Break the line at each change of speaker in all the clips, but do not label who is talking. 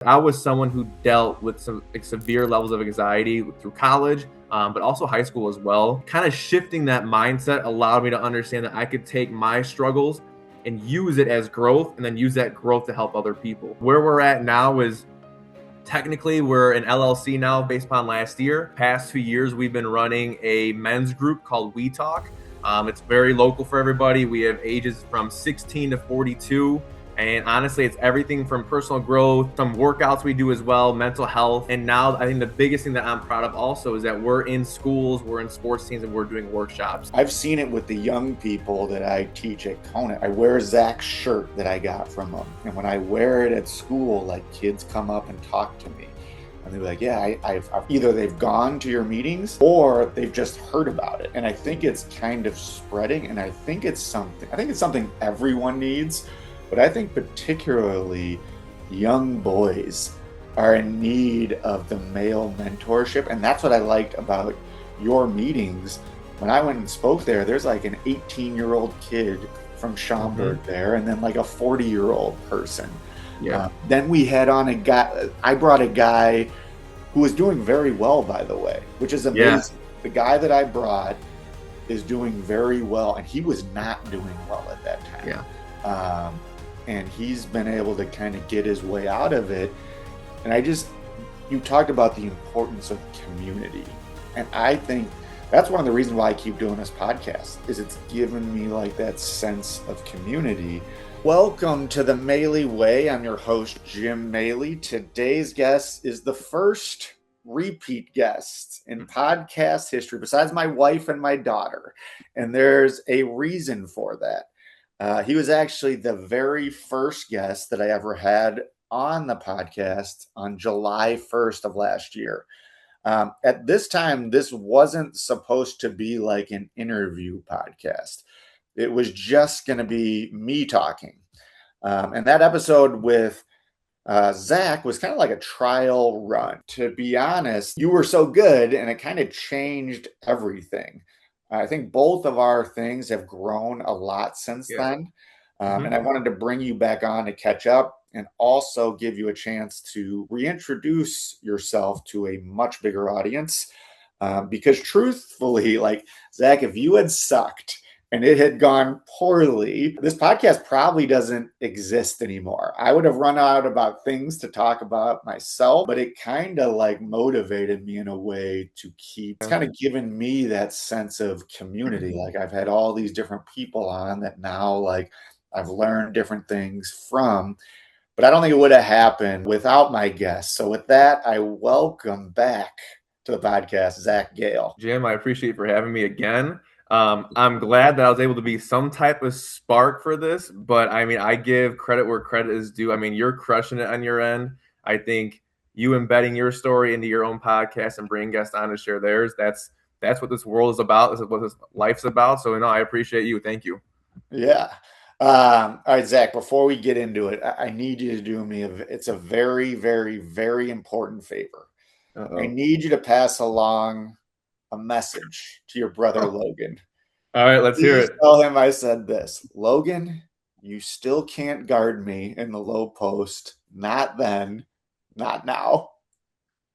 I was someone who dealt with some severe levels of anxiety through college, but also high school as well. Kind of shifting that mindset allowed me to understand that I could take my struggles and use it as growth, and then use that growth to help other people. Where we're at now is technically we're an LLC now based upon last year. Past 2 years, we've been running a men's group called WeTalk. It's very local for everybody. We have ages from 16 to 42. And honestly, it's everything from personal growth, some workouts we do as well, mental health. And now I think the biggest thing that I'm proud of also is that we're in schools, we're in sports teams, and we're doing workshops.
I've seen it with the young people that I teach at Conant. I wear Zach's shirt that I got from him. And when I wear it at school, like, kids come up and talk to me. And they're like, yeah, I've either they've gone to your meetings or they've just heard about it. And I think it's kind of spreading. And I think it's something everyone needs. But I think particularly young boys are in need of the male mentorship. And that's what I liked about your meetings. When I went and spoke there, there's like an 18-year-old kid from Schaumburg there, and then like a 40-year-old person.
Yeah.
Then we had on a guy, I brought a guy who was doing very well, by the way, which is amazing. Yeah. The guy that I brought is doing very well, and he was not doing well at that time.
Yeah.
And he's been able to kind of get his way out of it. And you talked about the importance of community. And I think that's one of the reasons why I keep doing this podcast, is it's given me like that sense of community. Welcome to the Maley Way. I'm your host, Jim Maley. Today's guest is the first repeat guest in podcast history, besides my wife and my daughter. And there's a reason for that. He was actually the very first guest that I ever had on the podcast on July 1st of last year. At this time, this wasn't supposed to be like an interview podcast. It was just going to be me talking. And that episode with Zach was kind of like a trial run. To be honest, you were so good, and it kind of changed everything. I think both of our things have grown a lot since then. And I wanted to bring you back on to catch up and also give you a chance to reintroduce yourself to a much bigger audience. Because truthfully, like, Zach, if you had sucked and it had gone poorly, this podcast probably doesn't exist anymore. I would have run out about things to talk about myself, but it kind of like motivated me in a way to keep, it's kind of given me that sense of community. Like, I've had all these different people on that now, like, I've learned different things from, but I don't think it would have happened without my guests. So with that, I welcome back to the podcast, Zach Gale.
Jim, I appreciate you for having me again. I'm glad that I was able to be some type of spark for this, but I mean, I give credit where credit is due. I mean, you're crushing it on your end. I think you embedding your story into your own podcast and bringing guests on to share theirs, that's what this world is about. This is what this life's about. So, I appreciate you. Thank you.
Yeah. All right, Zach, before we get into it, I need you to do me it's a very, very, very important favor. I need you to pass along a message to your brother, Logan.
All right, let's hear it.
Tell him I said this. Logan, you still can't guard me in the low post. Not then, not now.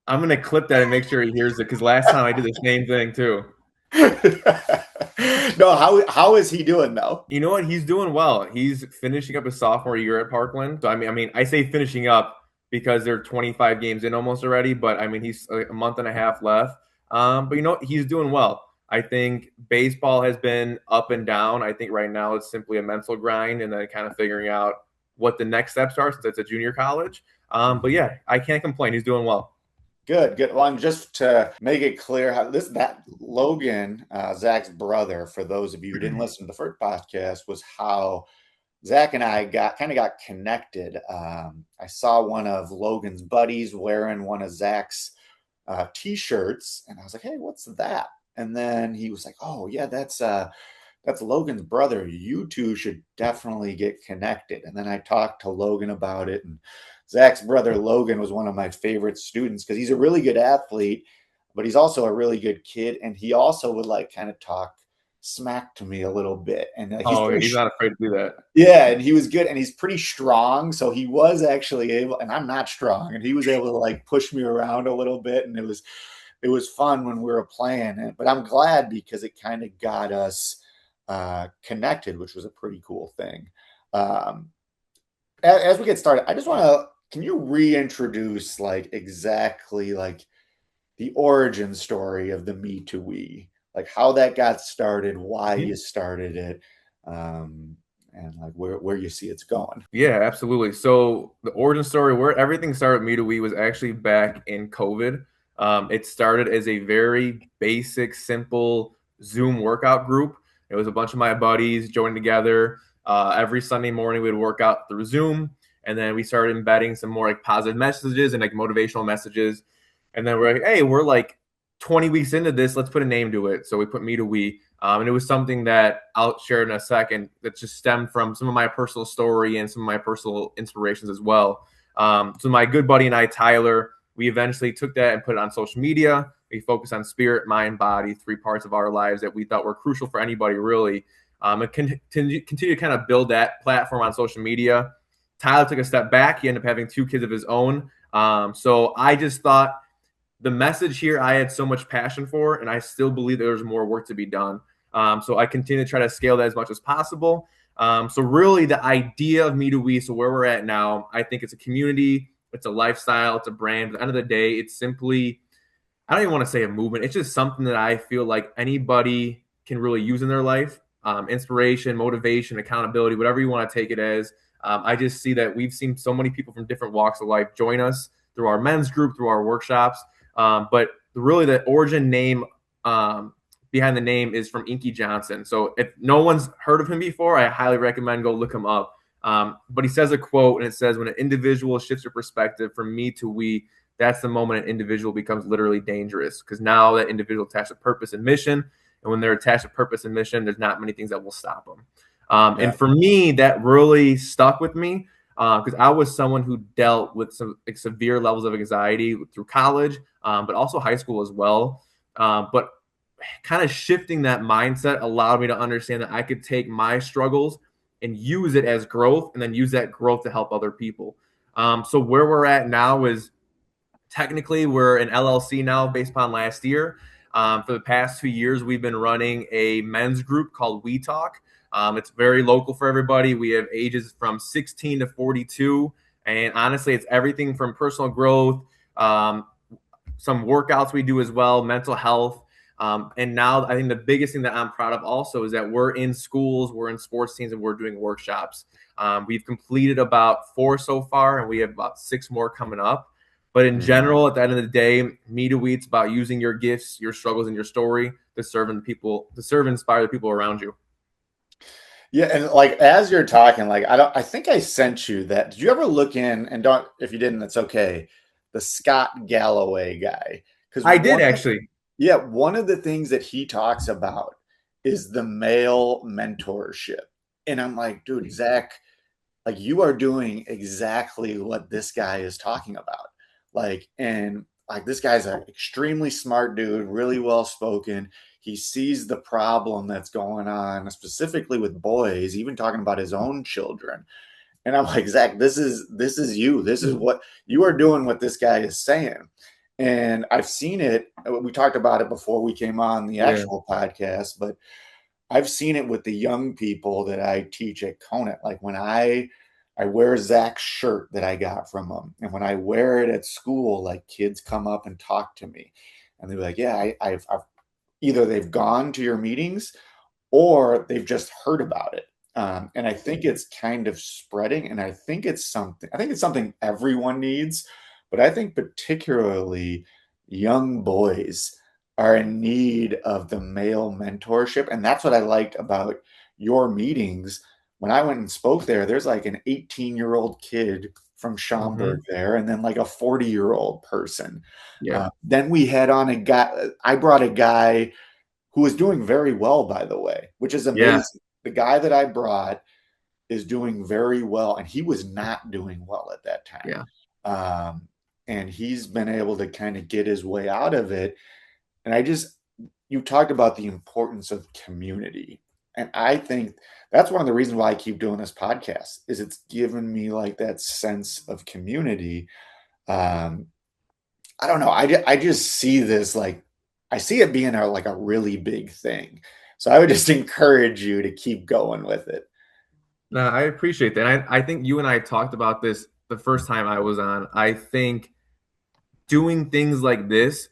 I'm going to clip that and make sure he hears it, because last time I did the same thing too.
No, how is he doing though?
You know what? He's doing well. He's finishing up his sophomore year at Parkland. So I mean, I say finishing up because they're 25 games in almost already, but I mean, he's a month and a half left. But he's doing well. I think baseball has been up and down. I think right now it's simply a mental grind, and then kind of figuring out what the next steps are since it's a junior college. But yeah, I can't complain. He's doing well.
Good. Well, and just to make it clear, that Logan, Zach's brother, for those of you who didn't listen to the first podcast, was how Zach and I got connected. I saw one of Logan's buddies wearing one of Zach's T-shirts, and I was like, "Hey, what's that?" And then he was like, "Oh yeah, that's Logan's brother. You two should definitely get connected." And then I talked to Logan about it, and Zach's brother Logan was one of my favorite students because he's a really good athlete, but he's also a really good kid, and he also would like kind of talk smack to me a little bit, and he's
Oh, yeah,
pretty
he's not afraid to do that.
yeah, and he was good, and he's pretty strong, so he was actually able, and I'm not strong, and he was able to like push me around a little bit, and it was fun when we were playing it. But I'm glad because it kind of got us connected, which was a pretty cool thing. Um, as we get started, I just want to, can you reintroduce like exactly like the origin story of the Me to We, like how that got started, why you started it, um, and like where you see it's going.
Yeah, absolutely. So the origin story where everything started with Me to We was actually back in COVID. It started as a very basic, simple Zoom workout group. It was a bunch of my buddies joining together. Every Sunday morning, we'd work out through Zoom, and then we started embedding some more like positive messages and like motivational messages. And then we're like, hey, we're like 20 weeks into this. Let's put a name to it. So we put Me to We. And it was something that I'll share in a second that just stemmed from some of my personal story and some of my personal inspirations as well. So my good buddy and I, Tyler, we eventually took that and put it on social media. We focused on spirit, mind, body, three parts of our lives that we thought were crucial for anybody, really. And continue to kind of build that platform on social media. Tyler took a step back. He ended up having two kids of his own. So I just thought the message here I had so much passion for, and I still believe that there's more work to be done. So I continue to try to scale that as much as possible. So really, the idea of Me to We, so where we're at now, I think it's a community, it's a lifestyle, it's a brand. At the end of the day, it's simply, I don't even want to say a movement. It's just something that I feel like anybody can really use in their life. Inspiration, motivation, accountability, whatever you want to take it as. I just see that we've seen so many people from different walks of life join us through our men's group, through our workshops. But really, the origin name behind the name is from Inky Johnson. So if no one's heard of him before, I highly recommend go look him up. But he says a quote, and it says, "When an individual shifts their perspective from me to we, that's the moment an individual becomes literally dangerous, because now that individual attached to purpose and mission, and when they're attached to purpose and mission, there's not many things that will stop them."
Yeah.
And for me, that really stuck with me because I was someone who dealt with some like, severe levels of anxiety through college, but also high school as well. But kind of shifting that mindset allowed me to understand that I could take my struggles and use it as growth, and then use that growth to help other people. So where we're at now is technically we're an LLC now based upon last year. For the past 2 years, we've been running a men's group called WeTalk. It's very local for everybody. We have ages from 16 to 42. And honestly, it's everything from personal growth, some workouts we do as well, mental health. And now I think the biggest thing that I'm proud of also is that we're in schools, we're in sports teams, and we're doing workshops. We've completed about 4 so far, and we have about 6 more coming up. But in general, at the end of the day, Me to We, it's about using your gifts, your struggles, and your story to serve and people, to serve and inspire the people around you.
Yeah, and like as you're talking, like I think I sent you that. Did you ever look in, and don't, if you didn't, that's okay. The Scott Galloway guy. Because
I did actually.
one of the things that he talks about is the male mentorship. And I'm like, dude, Zach, like you are doing exactly what this guy is talking about. Like, and like this guy's an extremely smart dude, really well spoken. He sees the problem that's going on, specifically with boys, even talking about his own children. And I'm like, Zach, this is you. This is what you are doing, what this guy is saying. And I've seen it. We talked about it before we came on the
Yeah.
actual podcast, but I've seen it with the young people that I teach at Conant. Like when I wear Zach's shirt that I got from him, and when I wear it at school, like kids come up and talk to me, and they're like, "Yeah, I've either they've gone to your meetings or they've just heard about it." And I think it's kind of spreading, and I think it's something. I think it's something everyone needs, but I think particularly young boys are in need of the male mentorship, and that's what I liked about your meetings. When I went and spoke there, there's like an 18-year-old kid from Schaumburg there, and then like a 40-year-old person.
Yeah.
Then we had on a guy. I brought a guy who was doing very well, by the way, which is
Yeah.
amazing. The guy that I brought is doing very well, and he was not doing well at that time.
Yeah.
And he's been able to kind of get his way out of it. And I just, you talked about the importance of community. And I think that's one of the reasons why I keep doing this podcast is it's given me like that sense of community. Um, I don't know. I just see this like I see it being like a really big thing. So I would just encourage you to keep going with it.
No, I appreciate that. I think you and I talked about this the first time I was on. I think doing things like this,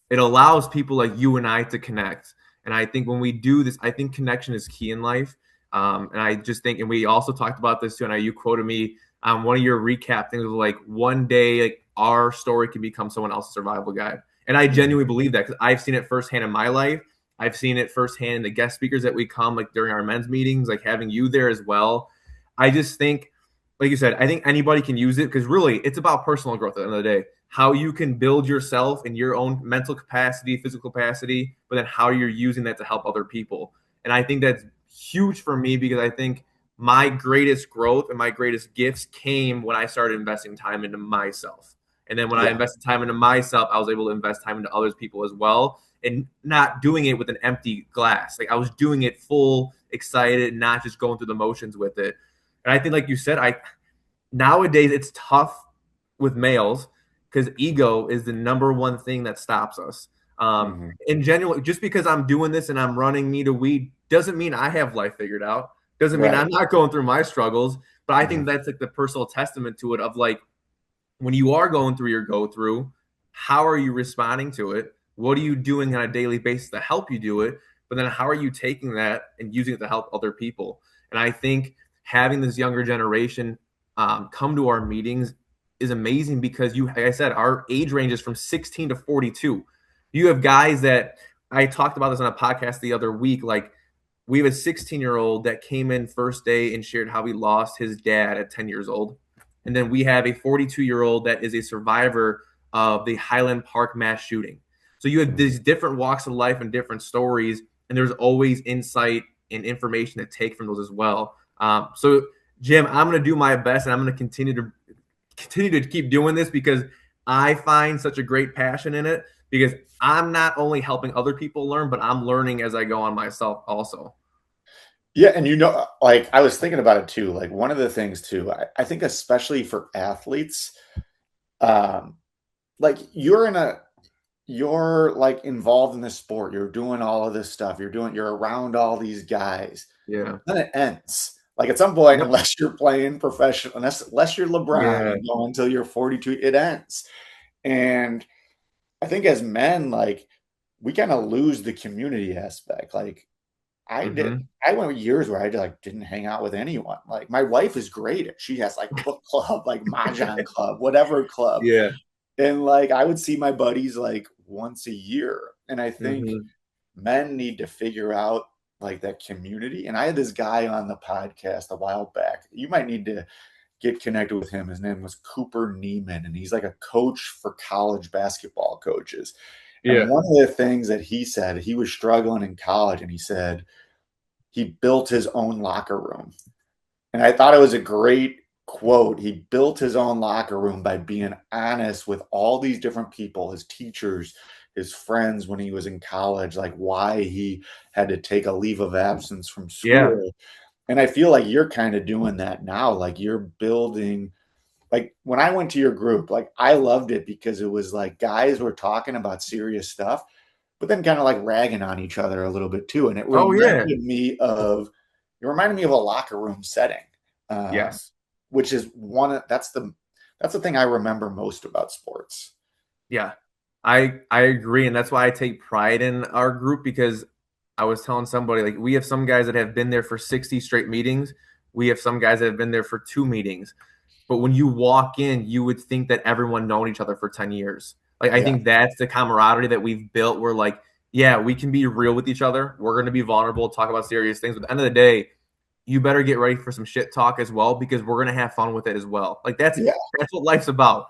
it allows people like you and I to connect. And I think when we do this, I think connection is key in life. And I just think, and we also talked about this too. And you quoted me on one of your recap things was like one day, like our story can become someone else's survival guide. And I
Mhm.
genuinely believe that because I've seen it firsthand in my life. I've seen it firsthand in the guest speakers that we come like during our men's meetings, like having you there as well. I just think, like you said, I think anybody can use it because really it's about personal growth at the end of the day. How you can build yourself in your own mental capacity, physical capacity, but then how you're using that to help other people. And I think that's huge for me because I think my greatest growth and my greatest gifts came when I started investing time into myself. And then when I
Yeah.
invested time into myself, I was able to invest time into other people as well and not doing it with an empty glass. Like I was doing it full, excited, not just going through the motions with it. And I think, like you said, I nowadays it's tough with males because ego is the number one thing that stops us.
Mhm.
In general, just because I'm doing this and I'm running me to weed doesn't mean I have life figured out. Doesn't mean
Right.
I'm not going through my struggles. But I
Mhm.
think that's like the personal testament to it of like when you are going through your go through, how are you responding to it? What are you doing on a daily basis to help you do it? But then how are you taking that and using it to help other people? And I think having this younger generation come to our meetings is amazing because you, like I said, our age range is from 16 to 42. You have guys that I talked about this on a podcast the other week. Like we have a 16-year-old that came in first day and shared how he lost his dad at 10 years old. And then we have a 42-year-old that is a survivor of the Highland Park mass shooting. So you have
Mhm.
these different walks of life and different stories, and there's always insight and information to take from those as well. So Jim, I'm going to do my best, and I'm going to continue to keep doing this because I find such a great passion in it. Because I'm not only helping other people learn, but I'm learning as I go on myself also.
Yeah, and like I was thinking about it too. Like one of the things too, I think especially for athletes, um, like you're like involved in this sport, you're doing all of this stuff, you're around all these guys.
Yeah.
Then it ends. Like at some point,
Yep.
unless you're playing professional, unless you're LeBron
Yeah.
and go until you're 42, it ends. And I think as men, like we kind of lose the community aspect. Like I did.
Mm-hmm.
I went years where I like didn't hang out with anyone. Like my wife is great. She has like book club, like mahjong club, whatever club.
Yeah.
And like I would see my buddies like once a year. And I think
Mm-hmm.
men need to figure out like that community. And I had this guy on the podcast a while back. You might need to get connected with him. His name was Cooper Neiman, and he's like a coach for college basketball coaches. And
Yeah.
one of the things that he said, he was struggling in college, and he said he built his own locker room. And I thought it was a great quote. He built his own locker room by being honest with all these different people, his teachers, his friends when he was in college, like why he had to take a leave of absence from
Yeah.
school. And I feel like you're kind of doing that now. Like you're building, like when I went to your group, like I loved it because it was like guys were talking about serious stuff, but then kind of like ragging on each other a little bit too. And
Oh yeah.
it reminded me of a locker room setting, um,
Yes.
which is that's the thing I remember most about sports.
Yeah. I agree, and that's why I take pride in our group because I was telling somebody like we have some guys that have been there for 60 straight meetings. We have some guys that have been there for 2 meetings. But when you walk in, you would think that everyone known each other for 10 years. Like I
Yeah,
think that's the camaraderie that we've built. We're like, yeah, we can be real with each other. We're going to be vulnerable, talk about serious things. But at the end of the day, you better get ready for some shit talk as well because we're going to have fun with it as well. Like
yeah,
that's what life's about.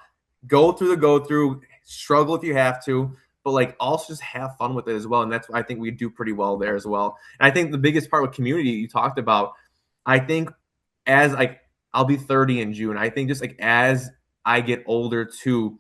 Go through the go through, struggle if you have to, but like also just have fun with it as well. And that's what I think we do pretty well there as well. And I think the biggest part with community you talked about, I think as like I'll be 30 in June. I think just like as I get older too,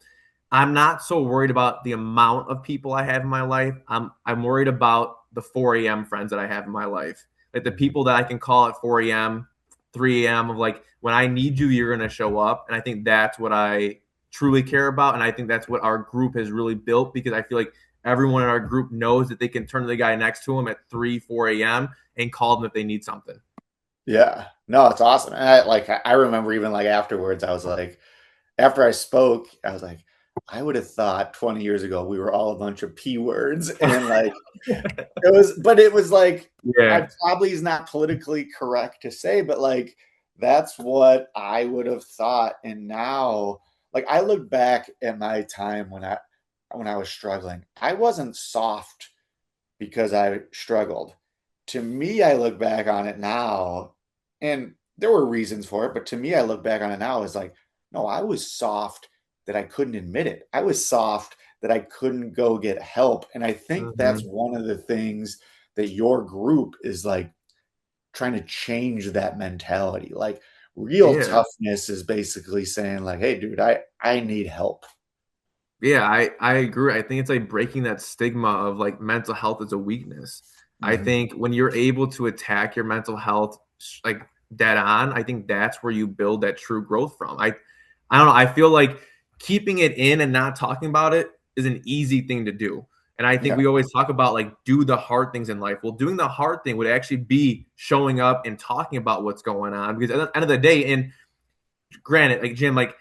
I'm not so worried about the amount of people I have in my life. I'm worried about the 4 a.m. friends that I have in my life. Like the people that I can call at 4 a.m., 3 a.m. of like, when I need you, you're gonna show up. And I think that's what I truly care about. And I think that's what our group has really built, because I feel like everyone in our group knows that they can turn to the guy next to them at 3, 4 a.m. and call them if they need something.
Yeah. No, it's awesome. And I remember even like afterwards, I was like, after I spoke, I was like, I would have thought 20 years ago we were all a bunch of P words. And like it was like, I
Yeah.
probably is not politically correct to say, but like that's what I would have thought. And now, like I look back at my time when I was struggling, I wasn't soft because I struggled. To me, I look back on it now, and there were reasons for it, but to me, I look back on it now as like, no, I was soft that I couldn't admit it. I was soft that I couldn't go get help. And I think that's
Hmm.
one of the things that your group is like trying to change that mentality. Like real
Yeah.
toughness is basically saying, like, hey, dude, I need help.
Yeah, I agree. I think it's like breaking that stigma of like mental health is a weakness. I
Mhm.
think when you're able to attack your mental health like dead on, I think that's where you build that true growth from. I don't know. I feel like keeping it in and not talking about it is an easy thing to do. And I think
Yeah,
we always talk about like do the hard things in life. Well, doing the hard thing would actually be showing up and talking about what's going on, because at the end of the day, and granted, like Jim, like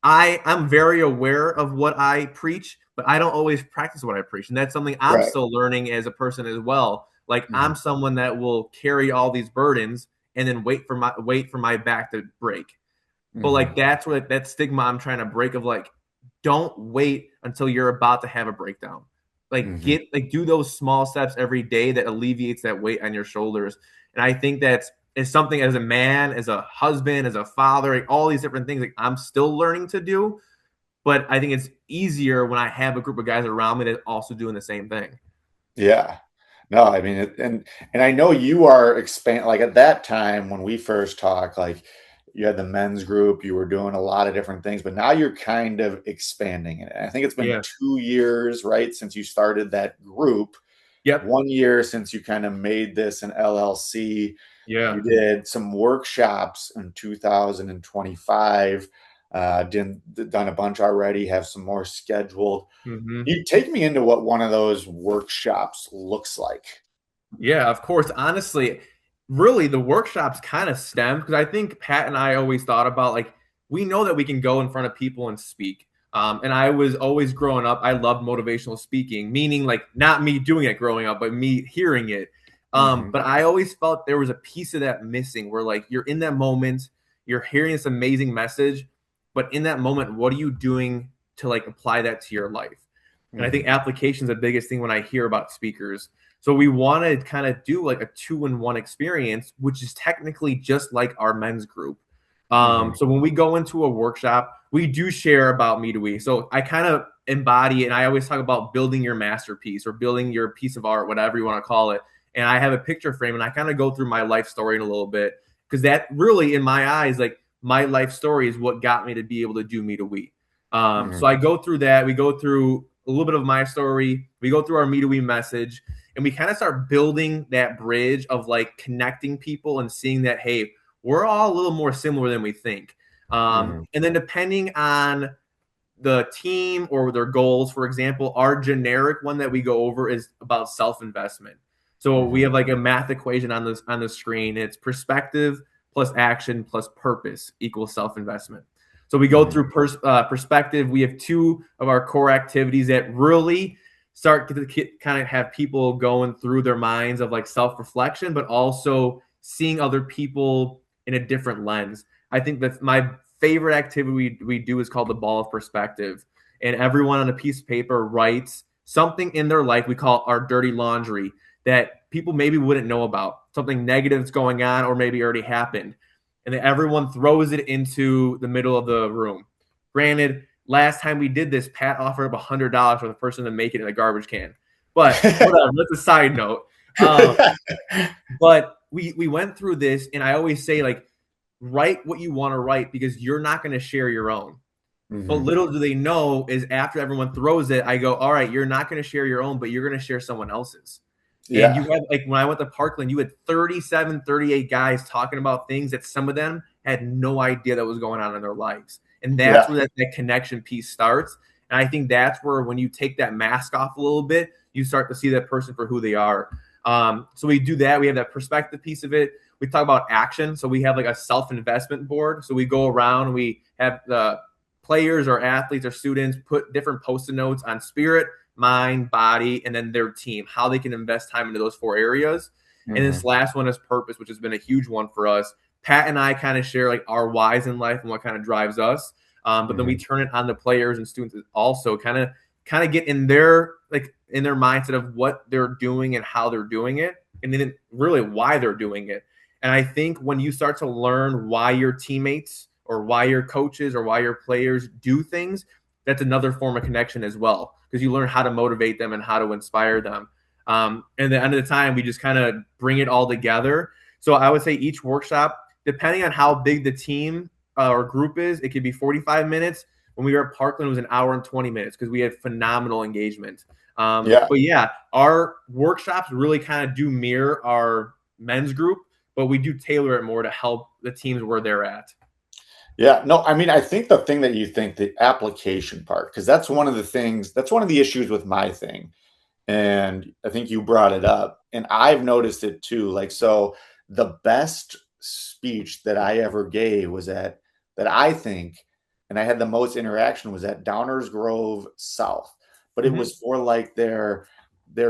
I'm very aware of what I preach, but I don't always practice what I preach, and that's something I'm
right.
still learning as a person as well. Like
Mhm.
I'm someone that will carry all these burdens and then wait for my back to break. But like
Mhm.
that's what that stigma I'm trying to break of like, don't wait until you're about to have a breakdown. Like
Mhm.
get like do those small steps every day that alleviates that weight on your shoulders. And I think that's is something as a man, as a husband, as a father, like all these different things like I'm still learning to do. But I think it's easier when I have a group of guys around me that also doing the same thing.
Yeah. No, I mean, and I know you are expand like at that time when we first talked, like you had the men's group, you were doing a lot of different things, but now you're kind of expanding it. And I think it's been
Yeah.
2 years, right, since you started that group.
Yep.
1 year since you kind of made this an LLC. You
Yeah.
did some workshops in 2025. Done a bunch already, have some more scheduled.
Hmm.
You take me into what one of those workshops looks like.
Yeah, of course. Honestly, really, the workshops kind of stem because I think Pat and I always thought about like we know that we can go in front of people and speak. And I was always growing up, I loved motivational speaking, meaning like not me doing it growing up, but me hearing it.
Mhm,
But I always felt there was a piece of that missing where like you're in that moment, you're hearing this amazing message, but in that moment, what are you doing to like apply that to your life? And I think
mhm,
application is the biggest thing when I hear about speakers. So we want to kind of do like a 2-in-1 experience, which is technically just like our men's group.
mhm,
So when we go into a workshop, we do share about me to we. So I kind of embody it, and I always talk about building your masterpiece or building your piece of art, whatever you want to call it. And I have a picture frame, and I kind of go through my life story in a little bit because that really, in my eyes, like my life story is what got me to be able to do me to we. So
mhm,
I go through that. We go through a little bit of my story. We go through our me to we message, and we kind of start building that bridge of like connecting people and seeing that hey, we're all a little more similar than we think.
mhm,
And then depending on the team or their goals, for example, our generic one that we go over is about self-investment. So we
mhm,
have like a math equation on the screen. It's perspective plus action plus purpose equals self-investment. So we go
mhm,
through perspective. We have two of our core activities that really start to kind of have people going through their minds of like self-reflection, but also seeing other people in a different lens. I think that my favorite activity we do is called the ball of perspective. And everyone on a piece of paper writes something in their life we call our dirty laundry that people maybe wouldn't know about, something negative that's going on or maybe already happened. And then everyone throws it into the middle of the room. Granted, last time we did this, Pat offered up $100 for the person to make it in a garbage can. But whatever, that's a side note. Um, but we went through this, and I always say like write what you want to write because you're not going to share your own. But
Hmm.
little do they know is after everyone throws it, I go, all right, you're not going to share your own, but you're going to share someone else's. And
Yeah.
you have, like, when I went to Parkland, you had 37, 38 guys talking about things that some of them had no idea that was going on in their lives. And that's
Yeah.
where that connection piece starts. And I think that's where, when you take that mask off a little bit, you start to see that person for who they are. So we do that. We have that perspective piece of it. We talk about action. So we have like a self-investment board. So we go around and we have the players or athletes or students put different post-it notes on spirit, mind, body, and then their team, how they can invest time into those four areas. And this
Hmm.
last one is purpose, which has been a huge one for us. Pat and I kind of share like our whys in life and what kind of drives us. But then we
Hmm.
turn it on the players and students also kind of get in their mindset of what they're doing and how they're doing it, and then really why they're doing it. And I think when you start to learn why your teammates or why your coaches or why your players do things, that's another form of connection as well, because you learn how to motivate them and how to inspire them. And at the end of the time, we just kind of bring it all together. So I would say each workshop, depending on how big the team or group is, it could be 45 minutes. When we were at Parkland, it was an hour and 20 minutes because we had phenomenal engagement.
Yeah.
But yeah, our workshops really kind of do mirror our men's group, but we do tailor it more to help the teams where they're at.
Yeah, no, I mean, I think the thing that you think, the application part, because that's one of the things, that's one of the issues with my thing. And I think you brought it up, and I've noticed it too. Like, so the best speech that I ever gave was at, that I think, and I had the most interaction was at Downers Grove South, but it
Mm-hmm.
was for like their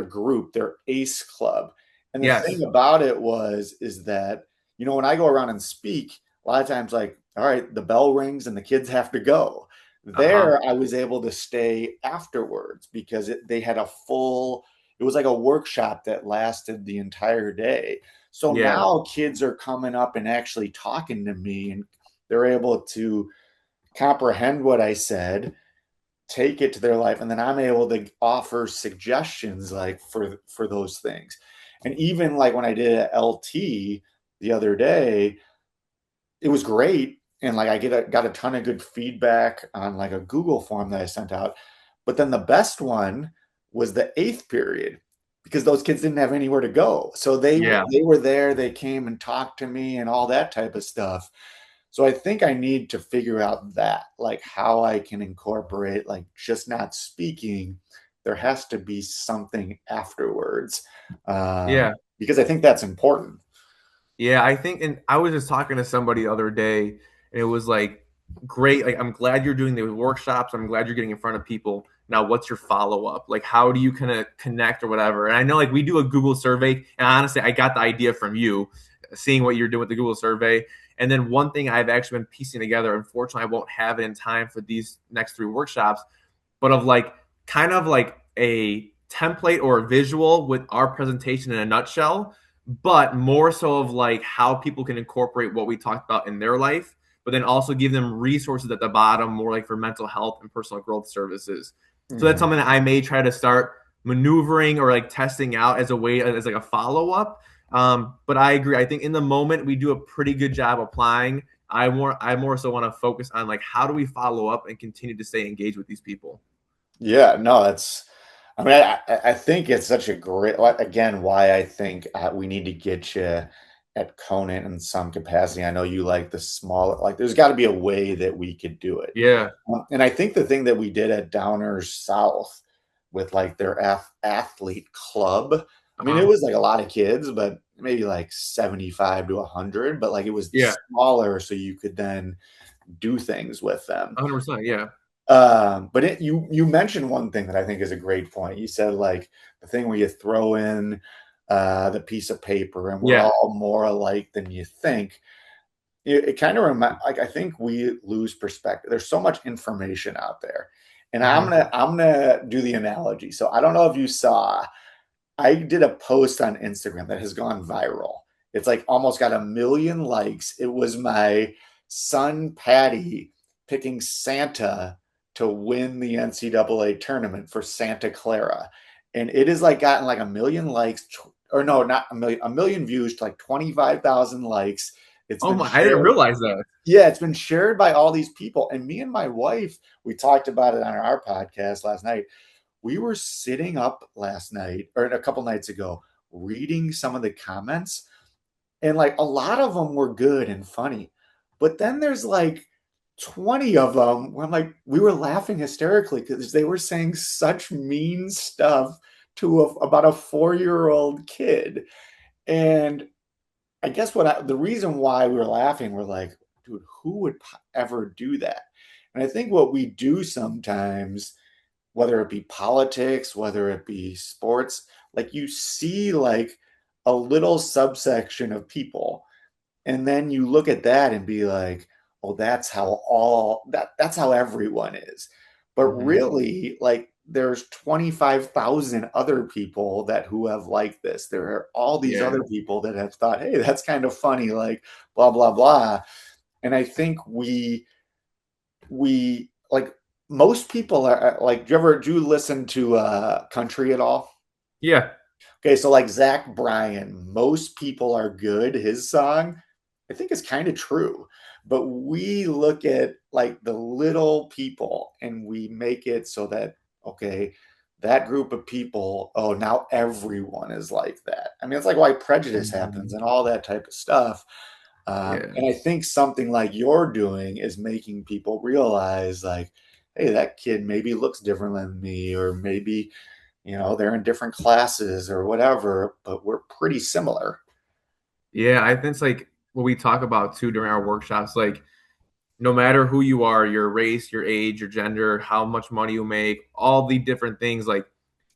group, their ACE club. And the thing
Yes.
about it was, is that, when I go around and speak, a lot of times, like, all right, the bell rings and the kids have to go.
Uh-huh.
There, I was able to stay afterwards because they had it was like a workshop that lasted the entire day. So
Yeah.
now kids are coming up and actually talking to me, and they're able to comprehend what I said, take it to their life, and then I'm able to offer suggestions like for those things. And even like when I did a LT the other day, it was great. And like got a ton of good feedback on like a Google form that I sent out. But then the best one was the eighth period because those kids didn't have anywhere to go. So
Yeah.
they were there, they came and talked to me and all that type of stuff. So I think I need to figure out that, like, how I can incorporate, like, just not speaking. There has to be something afterwards,
Yeah.
because I think that's important.
Yeah, I think, and I was just talking to somebody the other day, and it was like, great. Like, I'm glad you're doing the workshops. I'm glad you're getting in front of people. Now, what's your follow up? Like, how do you kind of connect or whatever? And I know, like, we do a Google survey, and honestly, I got the idea from you, seeing what you're doing with the Google survey. And then one thing I've actually been piecing together. Unfortunately, I won't have it in time for these next three workshops, but of like kind of like a template or a visual with our presentation in a nutshell, but more so of like how people can incorporate what we talked about in their life, but then also give them resources at the bottom, more like for mental health and personal growth services. So that's
Mhm.
something that I may try to start maneuvering or like testing out as a way, as like a follow up. But I agree. I think in the moment we do a pretty good job applying. I more so want to focus on like how do we follow up and continue to stay engaged with these people.
Yeah, no, I mean, I think it's such a great, like, again, why I think we need to get you at Conan in some capacity. I know you like the smaller, like, there's got to be a way that we could do it.
Yeah.
And I think the thing that we did at Downers South with like their athlete club, I mean, it
Uh-huh.
was like a lot of kids, but maybe like 75 to 100, but like it was
Yeah.
smaller so you could then do things with them.
100%. Yeah.
But you mentioned one thing that I think is a great point. You said like the thing where you throw in the piece of paper and we're
Yeah.
all more alike than you think. It kind of like I think we lose perspective. There's so much information out there, and
Uh-huh.
I'm gonna do the analogy. So I don't know if you saw. I did a post on Instagram that has gone viral. It's like almost got 1 million likes. It was my son Patty picking Santa to win the NCAA tournament for Santa Clara. And it has like gotten like 1 million likes, or no, not 1 million, 1 million views to like 25,000 likes. It's
Oh
been
my, I didn't
shared.
realize that.
Yeah, it's been shared by all these people. And me and my wife, we talked about it on our podcast last night. We were sitting up last night or a couple nights ago reading some of the comments, and like a lot of them were good and funny. But then there's like 20 of them where I'm like, we were laughing hysterically because they were saying such mean stuff to about a 4-year-old kid. And I guess the reason why we were laughing, we're like, dude, who would ever do that? And I think what we do sometimes, whether it be politics, whether it be sports, like you see like a little subsection of people, and then you look at that and be like, oh, that's how everyone is. But
Hmm.
really, like there's 25,000 other people that who have liked this. There are all these
Yeah.
other people that have thought, hey, that's kind of funny, like blah blah blah. And I think we like most people are like, do you listen to country at all?
Yeah.
Okay, so like Zach Bryan, most people are good. His song, I think is kind of true. But we look at like the little people and we make it so that, okay, that group of people, oh, now everyone is like that. I mean, it's like why prejudice happens
Mhm.
and all that type of stuff.
Yeah.
And I think something like you're doing is making people realize, like, hey, that kid maybe looks different than me, or maybe, they're in different classes or whatever, but we're pretty similar.
Yeah. I think it's like what we talk about too during our workshops. Like, no matter who you are, your race, your age, your gender, how much money you make, all the different things, like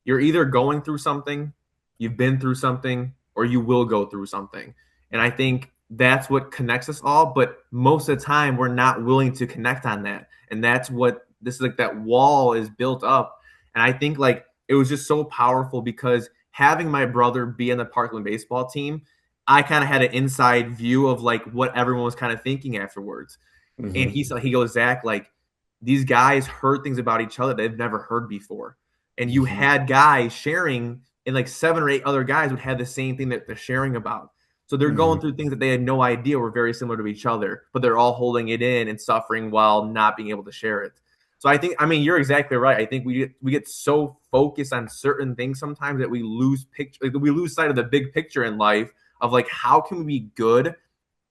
you're either going through something, you've been through something, or you will go through something. And I think that's what connects us all. But most of the time, we're not willing to connect on that. And that's what this is like that wall is built up. And I think like it was just so powerful because having my brother be in the Parkland baseball team, I kind of had an inside view of like what everyone was kind of thinking afterwards. And
Hmm.
he goes, Zach, like these guys heard things about each other they've never heard before. And you
Hmm.
had guys sharing, and like 7 or 8 other guys would have the same thing that they're sharing about. So they're going
Hmm.
through things that they had no idea were very similar to each other, but they're all holding it in and suffering while not being able to share it. So I think, I mean, you're exactly right. I think we get so focused on certain things sometimes that we lose picture, like we lose sight of the big picture in life of like how can we be good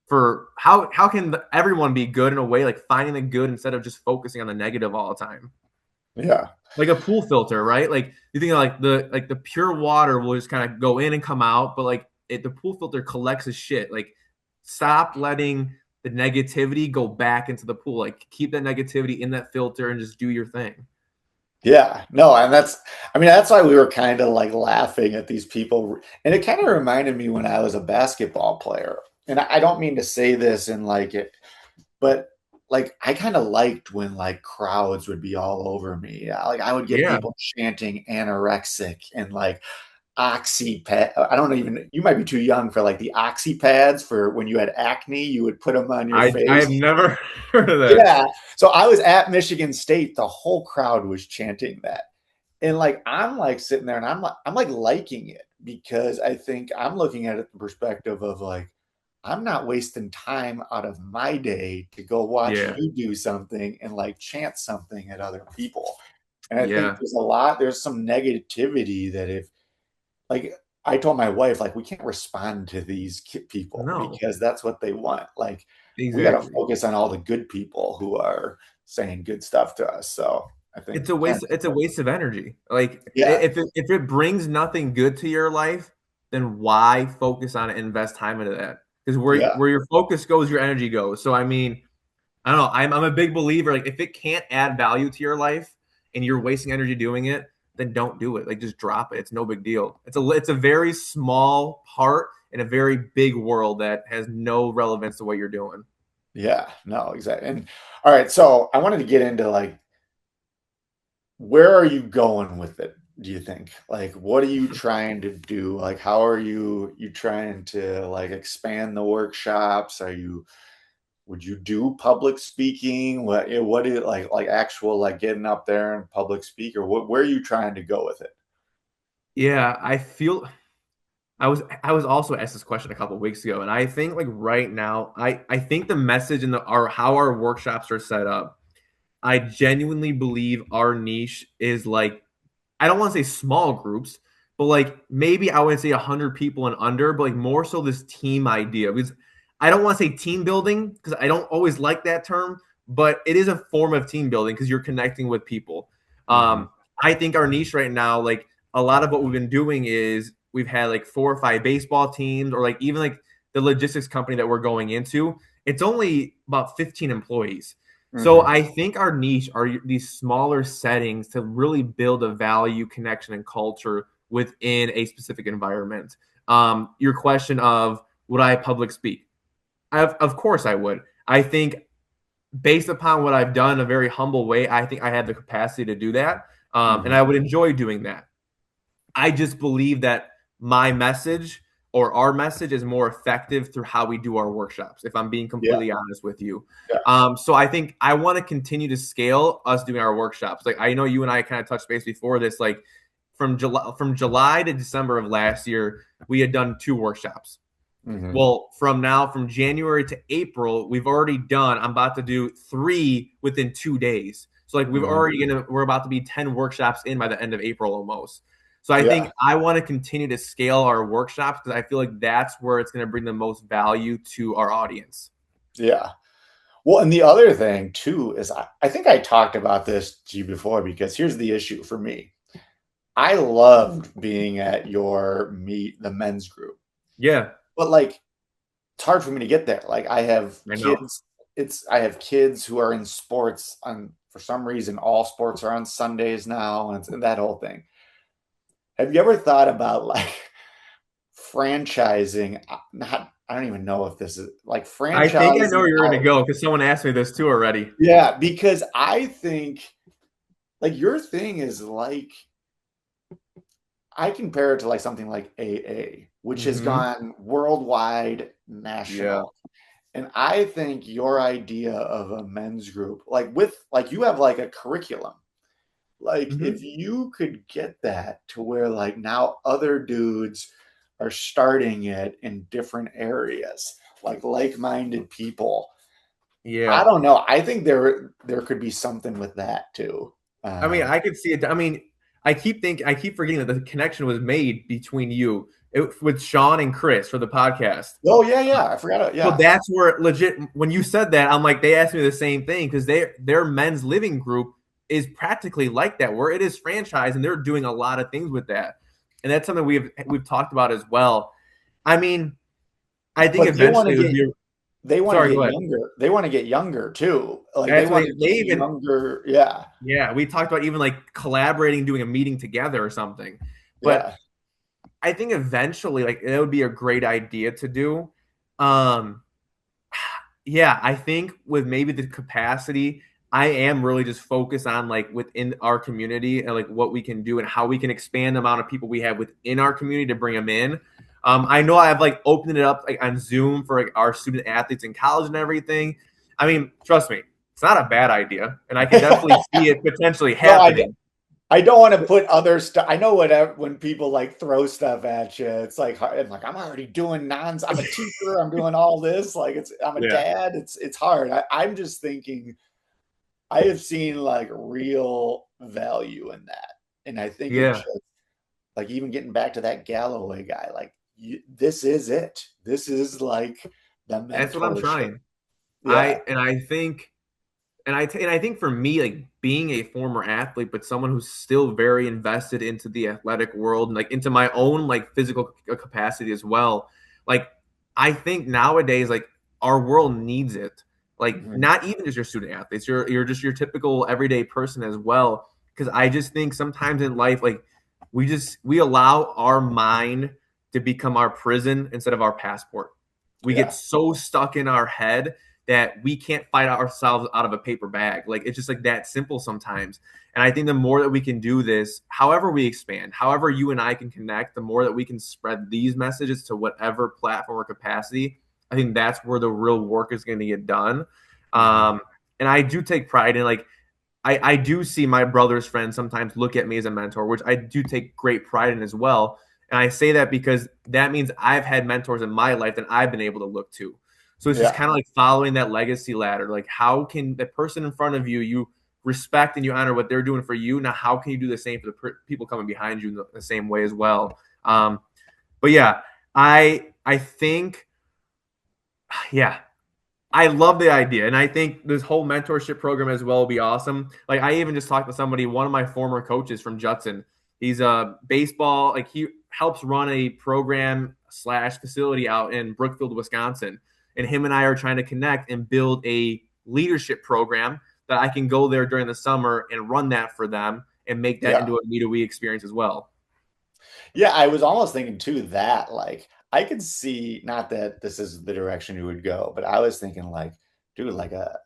for how can everyone be good in a way, like finding the good instead of just focusing on the negative all the time,
Yeah.
like a pool filter, right? Like you think of like the pure water will just kind of go in and come out, but like the pool filter collects the shit. Like stop letting the negativity go back into the pool. Like keep that negativity in that filter and just do your thing.
Yeah. No, and I mean, that's why we were kind of like laughing at these people. And it kind of reminded me when I was a basketball player. And I don't mean to say this in like it, but like I kind of liked when like crowds would be all over me. Like I would get
Yeah,
people chanting anorexic and like oxy pad. I don't even, you might be too young for like the oxy pads for when you had acne, you would put them on your
I
face.
have never heard of that.
Yeah. So I was at Michigan State, the whole crowd was chanting that. And like I'm like sitting there and I'm like liking it because I think I'm looking at it the perspective of like I'm not wasting time out of my day to go watch
Yeah,
you do something and like chant something at other people. And I think
yeah,
there's some negativity that if like I told my wife, like we can't respond to these people
no,
because that's what they want. Like we got to
exactly.
focus on all the good people who are saying good stuff to us. So I think
It's a waste. It's a waste of energy. Like
yeah,
if it brings nothing good to your life, then why focus on it and invest time into that? Because
yeah,
where your focus goes, your energy goes. So I mean, I don't know. I'm a big believer. Like if it can't add value to your life and you're wasting energy doing it, then don't do it. Like just drop it. It's no big deal. It's a very small part in a very big world that has no relevance to what you're doing.
yeah. No, exactly. And all right, so I wanted to get into like where are you going with it? Do you think? Like, what are you trying to do? Like, how are you trying to like expand the workshops? Would you do public speaking? What is like actual like getting up there and public speak, or where are you trying to go with it?
Yeah, I feel. I was also asked this question a couple of weeks ago, and I think like right now, I think the message and the our how our workshops are set up, I genuinely believe our niche is like, I don't want to say small groups, but like maybe I would say 100 people and under, but like more so this team idea. Because I don't want to say team building because I don't always like that term, but it is a form of team building because you're connecting with people.
Hmm.
Um, I think our niche right now, like a lot of what we've been doing is we've had like 4 or 5 baseball teams, or like even like the logistics company that we're going into. It's only about 15 employees. So
Hmm.
I think our niche are these smaller settings to really build a value, connection, and culture within a specific environment. Your question of would I public speak? Of course I would. I think based upon what I've done in a very humble way, I think I have the capacity to do that, and
Hmm.
I would enjoy doing that. I just believe that my message or our message is more effective through how we do our workshops, if I'm being
Yeah.
completely honest with you.
Yeah.
So I think I want to continue to scale us doing our workshops. Like I know you and I kind of touched base before this, like from July to December of last year, we had done 2 workshops.
Hmm.
Well, from January to April, we've already done. I'm about to do 3 within 2 days. So like
Hmm.
we're about to be 10 workshops in by the end of April almost. So I
Yeah.
think I want to continue to scale our workshops because I feel like that's where it's going to bring the most value to our audience.
Yeah. Well, and the other thing too is I think I talked about this to you before because here's the issue for me. I loved being at your meet, the men's group,
Yeah,
but like it's hard for me to get there. Like I have
I know.
kids. I have kids who are in sports on for some reason all sports are on Sundays now, and that whole thing. Have you ever thought about like franchising? Not I don't even know if this is like
I think I know
franchising
where you're going to
out.
go because someone asked me this too already.
Yeah, because I think like your thing is like I compare it to like something like AA, which has
Hmm.
gone worldwide,
Yeah.
national. And I think your idea of a men's group, like with like you have like a curriculum. Like if
Hmm.
you could get that to where like now other dudes are starting it in different areas, like-minded people. I
Yeah.
don't know. I think there could be something with that too.
I mean,
Uh,
I could see it. I mean, I keep forgetting that the connection was made between you with Sean and Chris for the podcast.
oh yeah, yeah. I forgot.
So
Yeah,
that's where legit. When you said that, I'm like, they asked me the same thing because their men's living group is practically like that, where it is franchise, and they're doing a lot of things with that, and that's something we've talked about as well. I mean, I think
but they want to
eventually it would
get
be.
they want to
Sorry,
get
go ahead.
younger. They want to get younger too. Like they
That's what
want to
they
get
even.
younger. Yeah,
Yeah, we talked about even like collaborating, doing a meeting together or something. But
yeah.
I think eventually, like it would be a great idea to do. Um, yeah, I think with maybe the capacity, I am really just focused on like within our community and like what we can do and how we can expand the amount of people we have within our community to bring them in. I know I've like opened it up like on Zoom for like our student athletes in college and everything. I mean, trust me, it's not a bad idea, and I can definitely see it potentially
No,
happening.
I don't want to put other stuff. I know whatever when people like throw stuff at you, it's like I'm like I'm already doing nons. I'm a teacher. I'm doing all this. Like I'm a
Yeah,
dad. It's hard. I'm just thinking. I have seen like real value in that, and I think it
yeah,
just like even getting back to that Galloway guy. Like this is it. This is like the
that's what I'm
mentorship.
trying.
Yeah.
I think for me, like being a former athlete, but someone who's still very invested into the athletic world and like into my own like physical capacity as well. Like I think nowadays, like our world needs it. Like
Mhm.
not even just your student athletes, you're just your typical everyday person as well. Because I just think sometimes in life, like we allow our mind to become our prison instead of our passport. We get
Yeah.
so stuck in our head that we can't fight ourselves out of a paper bag. Like it's just like that simple sometimes. And I think the more that we can do this, however we expand, however you and I can connect, the more that we can spread these messages to whatever platform or capacity. I think that's where the real work is going to get done.
Mhm.
Um, and I do take pride in like I do see my brother's friends sometimes look at me as a mentor, which I do take great pride in as well. And I say that because that means I've had mentors in my life that I've been able to look to. So it's just
Yeah.
kind of like following that legacy ladder. Like, how can the person in front of you, you respect and you honor what they're doing for you? Now, how can you do the same for the people coming behind you in the same way as well? But yeah, I think, yeah, I love the idea, and I think this whole mentorship program as well will be awesome. Like, I even just talked to somebody, one of my former coaches from Judson. He's a baseball, like he helps run a program slash facility out in Brookfield, Wisconsin, and him and I are trying to connect and build a leadership program that I can go there during the summer and run that for them and make that
Yeah.
into a meet a week experience as well.
Yeah, I was almost thinking too that like I could see, not that this is the direction you would go, but I was thinking like, dude, like a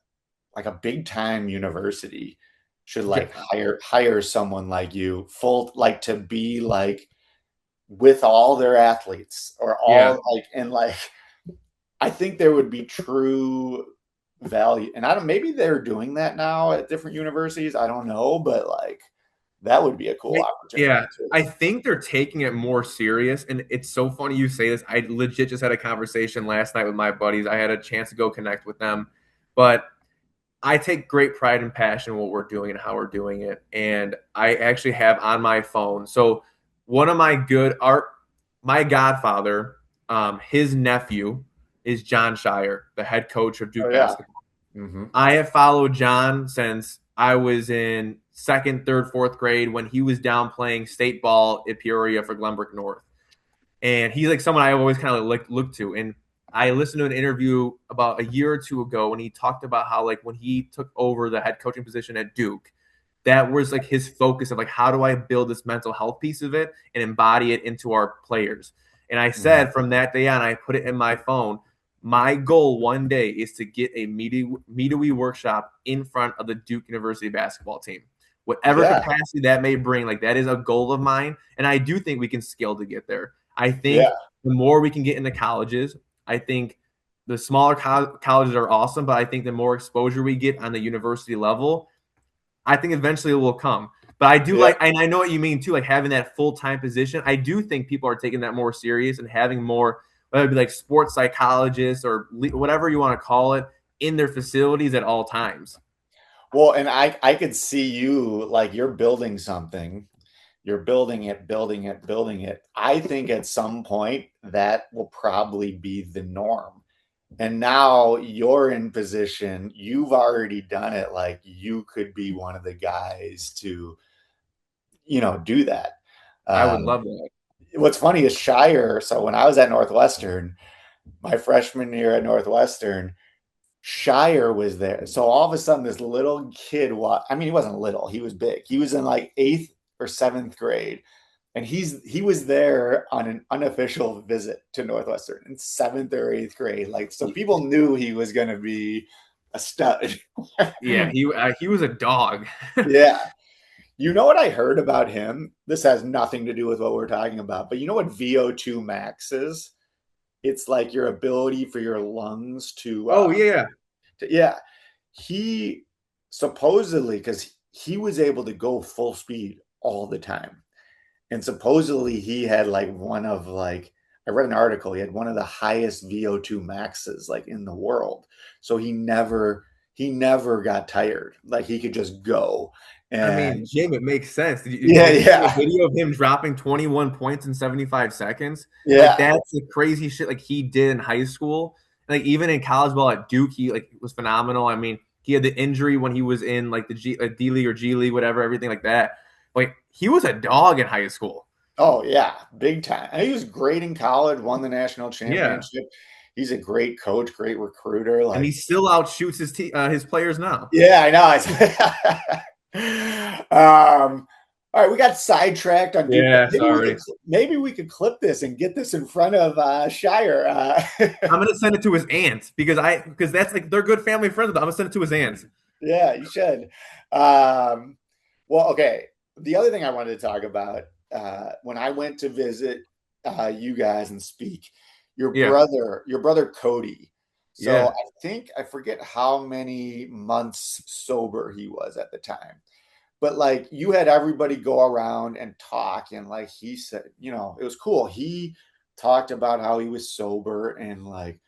big time university should
Yeah,
like hire someone like you full like to be like with all their athletes or
yeah.
all like and like I think there would be true value. And I don't, maybe they're doing that now at different universities. I don't know, but like that would be a cool
Yeah,
opportunity too.
I think they're taking it more serious, and it's so funny you say this. I legit just had a conversation last night with my buddies. I had a chance to go connect with them, but I take great pride and passion in what we're doing and how we're doing it. And I actually have on my phone. So one of my good art, my godfather, his nephew is John Shire, the head coach of
Oh
Duke
yeah.
basketball.
Hmm.
I have followed John since I was in second, third, fourth grade when he was down playing state ball at Peoria for Glenbrook North. And he's like someone I always kind of like look to. And I listened to an interview about a year or two ago when he talked about how like when he took over the head coaching position at Duke, that was like his focus of like how do I build this mental health piece of it and embody it into our players. And I
Hmm.
said from that day on, I put it in my phone. My goal one day is to get a meet-a-wee workshop in front of the Duke University basketball team. Whatever
Yeah.
capacity that may bring, like that is a goal of mine. And I do think we can scale to get there. I
Yeah.
think the more we can get into colleges, I think the smaller colleges are awesome, but I think the more exposure we get on the university level, I think eventually it will come. But I do
Yeah.
like, and I know what you mean too, like having that full time position. I do think people are taking that more serious and having more, whether it be like sports psychologists or whatever you want to call it, in their facilities at all times.
Well, and I could see you like you're building something, you're building it, building it, building it. I think at some point that will probably be the norm. And now you're in position, you've already done it. Like you could be one of the guys to, do that.
I would
Um,
love that.
what's funny is Shire. So when I was at Northwestern, my freshman year at Northwestern, Shire was there. So all of a sudden, this little kid, I mean, he wasn't little, he was big. He was in like eighth or seventh grade. And he was there on an unofficial visit to Northwestern in seventh or eighth grade. Like, so people knew he was going to be a stud.
Yeah, he was a dog.
Yeah. You know what I heard about him? This has nothing to do with what we're talking about, but you know what VO2 max is? It's like your ability for your lungs
Oh yeah,
yeah. He supposedly, because he was able to go full speed all the time. And supposedly he had like one of like, I read an article, he had one of the highest VO2 maxes like in the world. So he never got tired. Like he could just go.
I mean,
And
Jim, it makes sense.
yeah,
Did you see a
yeah,
video of him dropping 21 points in 75 seconds? Like
yeah.
that's the crazy shit like he did in high school. Like even in college ball at Duke, he like was phenomenal. I mean, he had the injury when he was in like the D League or G League, whatever, everything like that. Like he was a dog in high school.
Oh yeah, big time. And he was great in college, won the national
Yeah,
championship. He's a great coach, great recruiter.
and he
Like,
still outshoots his players now.
yeah, I know. All right, we got sidetracked on Duke, but
Yeah, sorry.
maybe we could clip this and get this in front of Shire.
I'm gonna send it to his aunt because that's like they're good family friends. I'm gonna send it to his aunt.
Yeah, you should. Um, well, okay. The other thing I wanted to talk about when I went to visit you guys and speak,
Yeah,
your brother Cody. So
yeah.
I think I forget how many months sober he was at the time, but like you had everybody go around and talk, and like he said, you know, it was cool. He talked about how he was sober, and like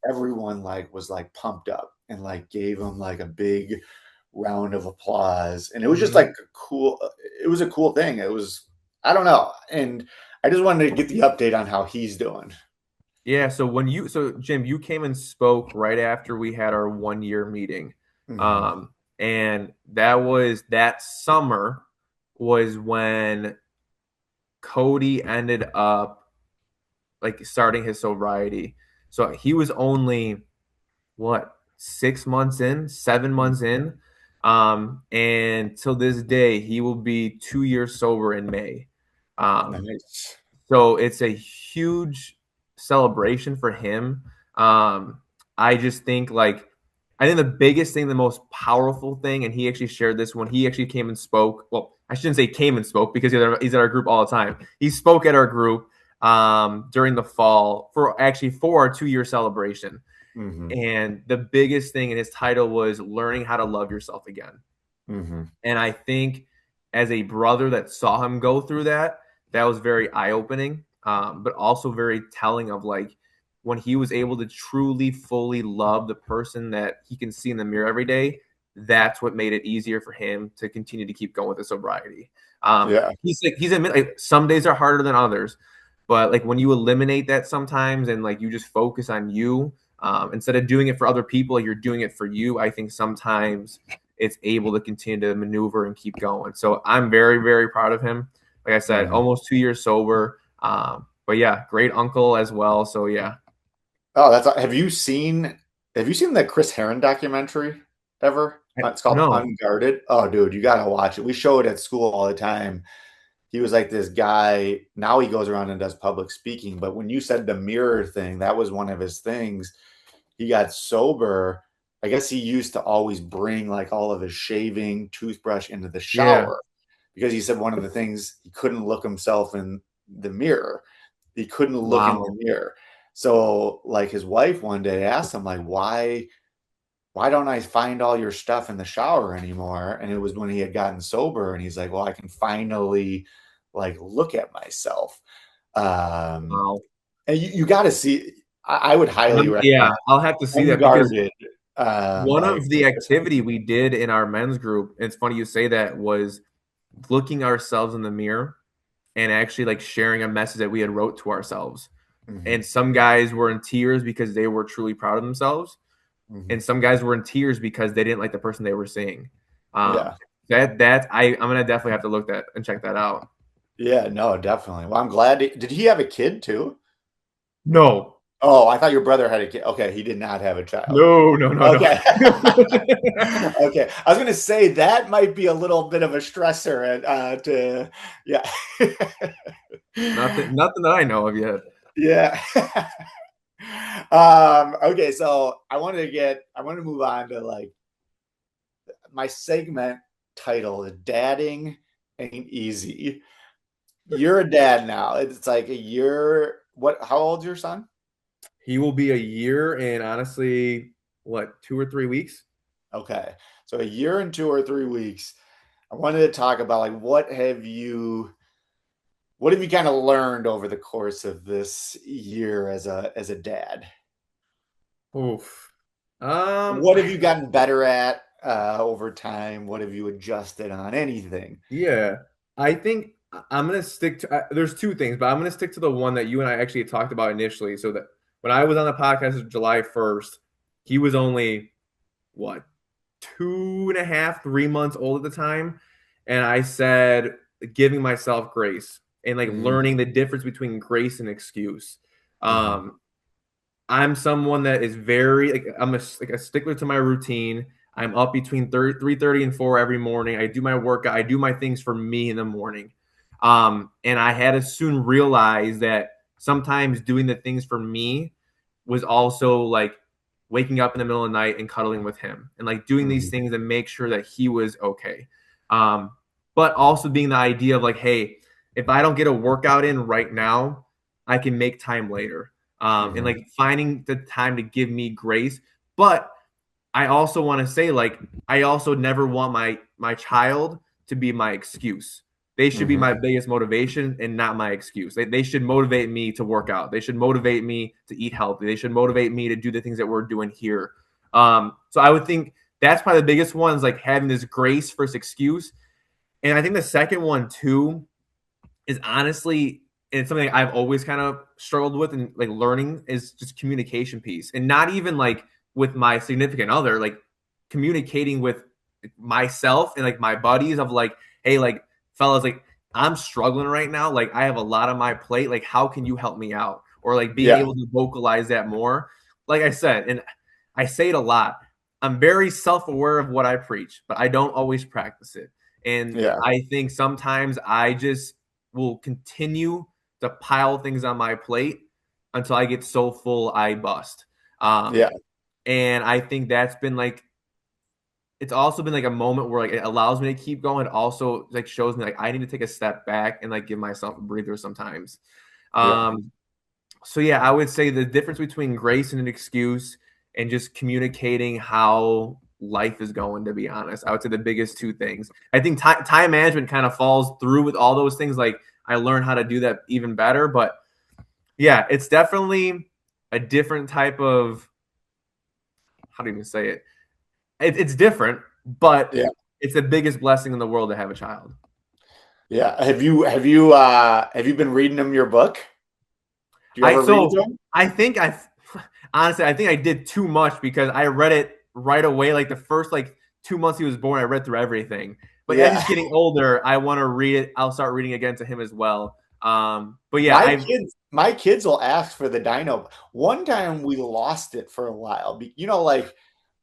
everyone like was like pumped up and like gave him like a big round of applause, and it was just
Mhm.
like a cool. It was a cool thing. It was, I don't know, and I just wanted to get the update on how he's doing.
Yeah, so Jim, you came and spoke right after we had our 1 year meeting.
Hmm.
Um, and that summer was when Cody ended up like starting his sobriety. So he was only what, 6 months in, 7 months in. And till this day, he will be 2 years sober in May. Um,
Nice.
so it's a huge celebration for him. Um, I just think like I think the biggest thing, the most powerful thing, and he actually shared this when he actually came and spoke. Well, I shouldn't say came and spoke because he's at our group all the time. He spoke at our group during the fall for our 2 year celebration.
Hmm.
And the biggest thing in his title was learning how to love yourself again.
Hmm.
And I think as a brother that saw him go through that, that was very eye opening, but also very telling of like when he was able to truly, fully love the person that he can see in the mirror every day. That's what made it easier for him to continue to keep going with the sobriety.
Yeah.
He's admit like some days are harder than others, but like when you eliminate that sometimes and like you just focus on you instead of doing it for other people, you're doing it for you. I think sometimes it's able to continue to maneuver and keep going. So I'm very, very proud of him. Like I said,
Hmm.
almost 2 years sober. But yeah, great uncle as well. So yeah.
Oh, that's, have you seen the Chris Heron documentary ever? It's called
No.
Unguarded. Oh, dude, you gotta watch it. We show it at school all the time. He was like this guy. Now he goes around and does public speaking. But when you said the mirror thing, that was one of his things. He got sober. I guess he used to always bring like all of his shaving, toothbrush into the
Yeah.
shower because he said one of the things he couldn't look himself in the mirror. He couldn't look in the
Wow.
mirror. So like his wife one day asked him like why don't I find all your stuff in the shower anymore? And it was when he had gotten sober and he's like, well, I can finally like look at myself. Um,
Wow.
and you got to see, I would highly
Yeah,
recommend
I'll have to see that because
Unguarded
one
by
of the
Chris Herring.
activity we did in our men's group, it's funny you say that, was looking ourselves in the mirror and actually like sharing a message that we had wrote to ourselves.
Mhm,
And some guys were in tears because they were truly proud of themselves,
mhm.
and some guys were in tears because they didn't like the person they were seeing. Um,
Yeah.
I'm gonna definitely have to look that and check that out.
Yeah, no, definitely. Well, I'm glad. Did he have a kid too?
No,
Oh, I thought your brother had a kid. Okay, he did not have a child.
no, no, no, no.
Okay. Okay. I was gonna say that might be a little bit of a stressor to yeah.
Nothing that I know of yet.
Yeah. Okay, so I wanted to move on to like my segment title is Dadding Ain't Easy. You're a dad now. It's like a year. What, how old's your son?
He will be a year and honestly, what, 2 or 3 weeks?
Okay. So a year and 2 or 3 weeks. I wanted to talk about like what have you kind of learned over the course of this year as a dad?
Oof. Um,
What have you gotten better at over time? What have you adjusted on? Anything?
yeah, I think I'm gonna stick to. There's two things, but I'm gonna stick to the one that you and I actually talked about initially. So that when I was on the podcast July 1st, he was only what, 2.5, 3 months old at the time, and I said giving myself grace and like
Mm-hmm.
learning the difference between grace and excuse.
Mm-hmm.
Um, I'm someone that is very like like a stickler to my routine. I'm up between 3:30 and 4 every morning. I do my workout. I do my things for me in the morning. And I had to soon realize that sometimes doing the things for me was also like waking up in the middle of the night and cuddling with him and like doing these
Mm-hmm.
things to make sure that he was okay. Um, but also being the idea of like, hey, if I don't get a workout in right now, I can make time later, and
Mm-hmm.
like finding the time to give me grace. But I also want to say, like, I also never want my child to be my excuse. They should be
Mm-hmm.
my biggest motivation and not my excuse. They should motivate me to work out. They should motivate me to eat healthy. They should motivate me to do the things that we're doing here. So I would think that's probably the biggest one is like having this grace versus excuse. And I think the second one too is honestly, and it's something I've always kind of struggled with and like learning is just communication piece. And not even like with my significant other, like communicating with myself and like my buddies of like, hey, like fellas, like I'm struggling right now. Like I have a lot on my plate. Like, how can you help me out? Or like being
Yeah.
able to vocalize that more. Like I said, and I say it a lot. I'm very self-aware of what I preach, but I don't always practice it. And
Yeah.
I think sometimes I just will continue to pile things on my plate until I get so full I bust.
Yeah.
And I think that's been like, it's also been like a moment where like it allows me to keep going. It also like shows me like I need to take a step back and like give myself a breather sometimes.
Yeah.
So yeah, I would say the difference between grace and an excuse and just communicating how life is going, to be honest. I would say the biggest two things. I think time management kind of falls through with all those things. Like I learned how to do that even better. But yeah, it's definitely a different type of, how do you even say it? It's different, but
Yeah.
it's the biggest blessing in the world to have a child.
Yeah. Have you been reading them your book? Do you
I
ever read
so
them?
I think I honestly I think I did too much because I read it right away. Like the first like 2 months he was born, I read through everything. But as
Yeah.
he's getting older, I want to read it. I'll start reading again to him as well. But yeah,
My
I've
kids will ask for the dino. One time we lost it for a while. You know, like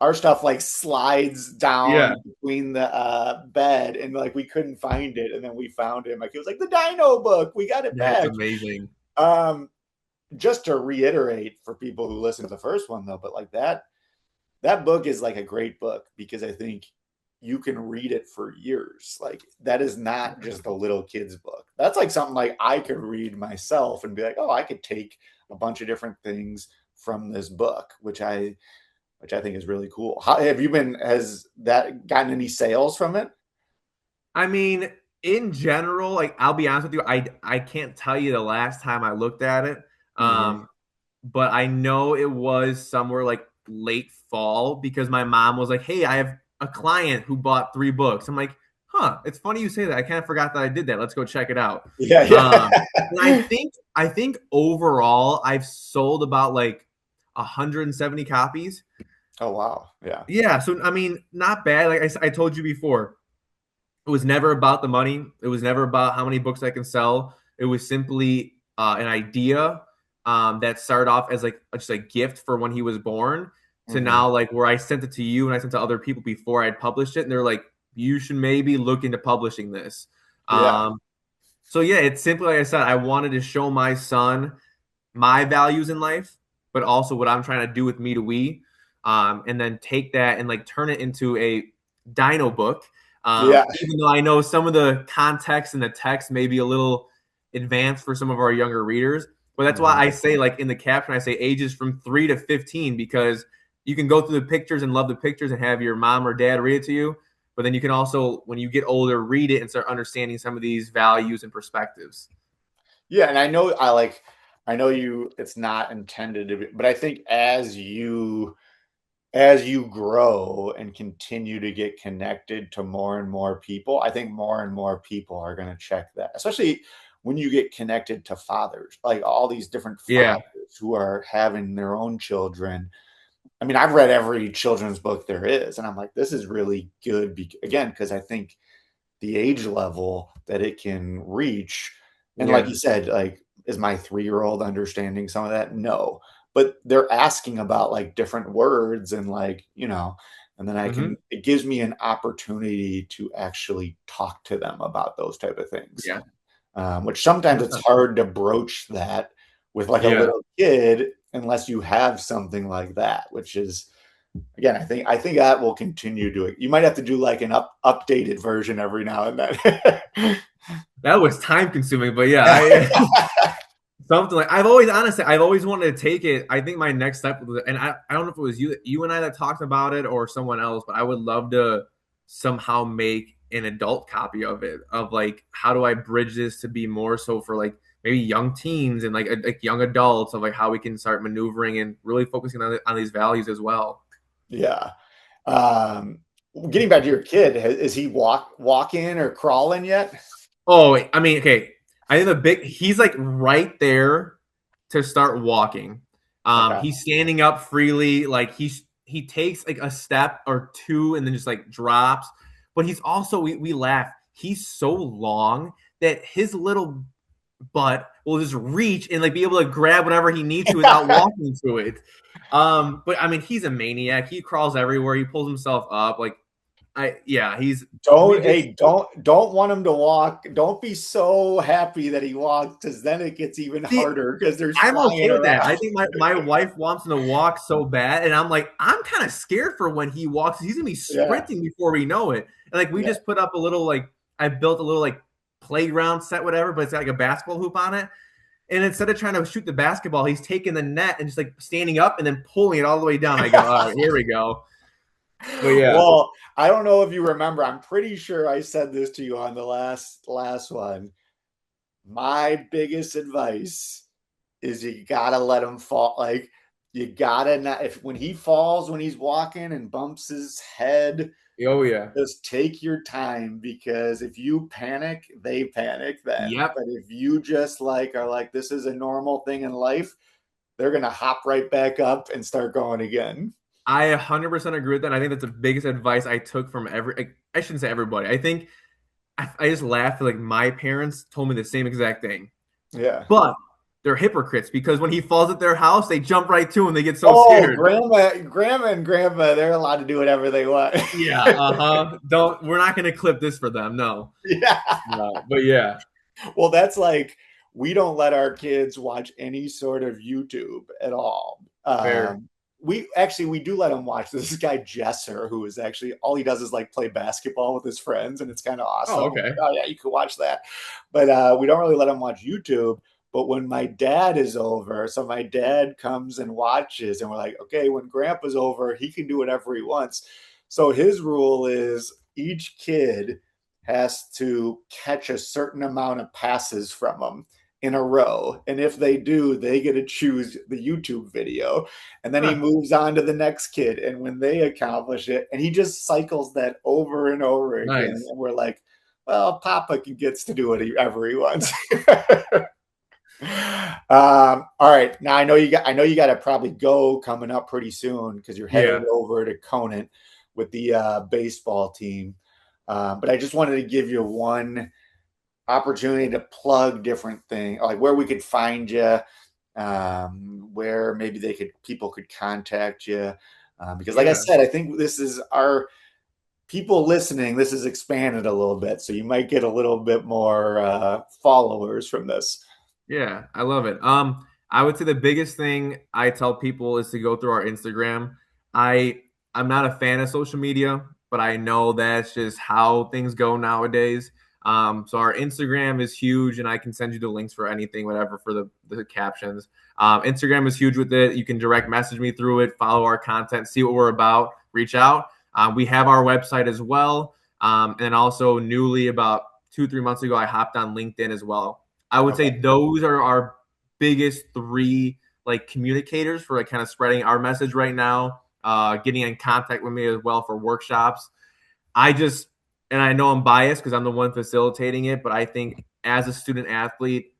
our stuff like slides
yeah,
down between the bed, and like we couldn't find it, and then we found it. My kid was like, "The dino book, we got it
that's
back."
amazing.
Um, just to reiterate for people who listened to the first one though, but like that book is like a great book because I think you can read it for years. Like that is not just a little kid's book. That's like something like I could read myself and be like, oh, I could take a bunch of different things from this book, which I think is really cool. How have you been? Has that gotten any sales from it?
I mean, in general, like I'll be honest with you, I can't tell you the last time I looked at it.
Mm-hmm.
But I know it was somewhere like late fall because my mom was like, "Hey, I have a client who bought 3 books." I'm like, "Huh, it's funny you say that. I kind of forgot that I did that. Let's go check it out."
Yeah,
Um, and
yeah.
I think overall I've sold about like 170 copies.
Oh wow, yeah,
Yeah, so I mean, not bad. Like I told you before, it was never about the money. It was never about how many books I can sell. It was simply an idea that started off as like just a gift for when he was born to
mm-hmm.
now like where I sent it to you and I sent it to other people before I had published it. And they're like, you should maybe look into publishing this.
Yeah,
So yeah, it's simply like I said, I wanted to show my son my values in life, but also what I'm trying to do with me to we, and then take that and like turn it into a dino book.
yeah,
Even though I know some of the context and the text may be a little advanced for some of our younger readers, but that's why
mm-hmm.
I say like in the caption I say ages from 3 to 15 because you can go through the pictures and love the pictures and have your mom or dad read it to you, but then you can also when you get older read it and start understanding some of these values and perspectives.
Yeah. And I know you. It's not intended to be, but I think as you grow and continue to get connected to more and more people, I think more and more people are going to check that, especially when you get connected to fathers, like all these different
Yeah.
fathers who are having their own children. I mean, I've read every children's book there is, and I'm like, this is really good. Again, because I think the age level that it can reach, and like
Yeah.
you said, like, is my 3-year-old understanding some of that? No, but they're asking about like different words and like, and then
Hmm.
it gives me an opportunity to actually talk to them about those type of things,
Yeah.
which sometimes it's
100%.
hard to broach that with like a
Yeah.
little kid unless you have something like that, which is, again, I think that will continue doing. You might have to do like an updated version every now and then.
That was time consuming, but yeah, I something like I've always wanted to take it. I think my next step was, and I don't know if it was you and I that talked about it or someone else, but I would love to somehow make an adult copy of it, of like how do I bridge this to be more so for like maybe young teens and like young adults, of like how we can start maneuvering and really focusing on these values as well.
Yeah. Um, Getting back to your kid, is he walking or crawling yet?
Oh, I mean, okay. I think he's like right there to start walking.
Okay.
He's standing up freely, like he takes like a step or two and then just like drops. But he's also we laugh. He's so long that his little butt will just reach and like be able to grab whatever he needs to without walking to it. But I mean, he's a maniac. He crawls everywhere. He pulls himself up. Like yeah, we just
Don't want him to walk. Don't be so happy that he walks, because then it gets even
see.
harder because there's
I'm
flying
okay with that.
around.
I think my wife wants him to walk so bad, and I'm like, I'm kind of scared for when he walks. He's gonna be
Yeah.
sprinting before we know it. And like we
Yeah.
just put up a little like I built a little like playground set, whatever, but it's got like a basketball hoop on it. And instead of trying to shoot the basketball, he's taking the net and just like standing up and then pulling it all the way down. I go, all right, here we go. But yeah,
Well, I don't know if you remember. I'm pretty sure I said this to you on the last one. My biggest advice is you gotta let him fall. Like, you gotta not, if when he falls, when he's walking and bumps his head,
oh yeah,
just take your time, because if you panic, they panic then.
yep.
But if you just like are like, this is a normal thing in life, they're gonna hop right back up and start going again.
I 100% agree with that. I think that's the biggest advice I took from I shouldn't say everybody. I think I just laughed. Like my parents told me the same exact thing,
Yeah.
but they're hypocrites because when he falls at their house, they jump right to him. They get so
Oh,
scared.
grandma and grandma, they're allowed to do whatever they want.
Yeah, Don't. We're not gonna clip this for them. No.
Yeah.
But yeah,
Well, that's like, we don't let our kids watch any sort of YouTube at all.
fair.
We do let them watch this guy Jesser, who is actually, all he does is like play basketball with his friends, and it's kind of
Oh,
awesome.
okay.
Oh yeah, you can watch that. But we don't really let him watch YouTube. But when my dad is over, so my dad comes and watches, and we're like, okay, when grandpa's over, he can do whatever he wants. So his rule is each kid has to catch a certain amount of passes from him in a row. And if they do, they get to choose the YouTube video. And then he
Huh,
moves on to the next kid. And when they accomplish it, and he just cycles that over and over again.
nice.
And we're like, well, Papa gets to do whatever he wants. All right. Now I know you got to probably go coming up pretty soon, because you're headed
Yeah,
over to Conant with the baseball team. But I just wanted to give you one opportunity to plug different things, like where we could find you, where maybe people could contact you. Because like I
yeah,
said, I think this is our people listening. This has expanded a little bit, so you might get a little bit more followers from this.
yeah. I love it. I would say the biggest thing I tell people is to go through our Instagram. I I'm not a fan of social media, but I know that's just how things go nowadays. So our Instagram is huge, and I can send you the links for anything, whatever, for the captions. Instagram is huge with it. You can direct message me through it, follow our content, see what we're about, reach out. We have our website as well. And also newly about 2-3 months ago, I hopped on LinkedIn as well. I would say
Okay.
those are our biggest three like communicators for like kind of spreading our message right now. Getting in contact with me as well for workshops. I just, and I know I'm biased because I'm the one facilitating it, but I think as a student athlete,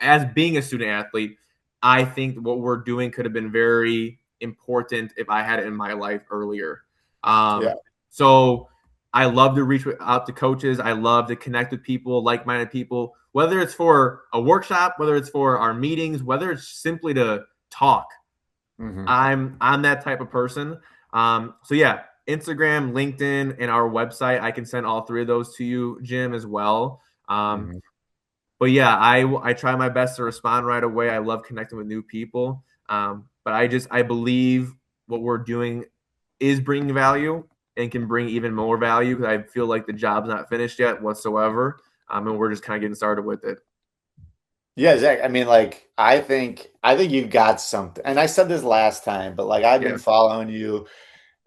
as being a student athlete, I think what we're doing could have been very important if I had it in my life earlier.
Yeah.
So I love to reach out to coaches. I love to connect with people, like-minded people, whether it's for a workshop, whether it's for our meetings, whether it's simply to talk.
Mm-hmm.
I'm that type of person. So yeah, Instagram, LinkedIn, and our website. I can send all three of those to you, Jim, as well. Um,
Mm-hmm.
but yeah, I try my best to respond right away. I love connecting with new people. But I believe what we're doing is bringing value and can bring even more value because I feel like the job's not finished yet whatsoever. And we're just kind of getting started with it.
Yeah, Zach. I mean, like, I think you've got something. And I said this last time, but like, I've been
Yeah.
following you,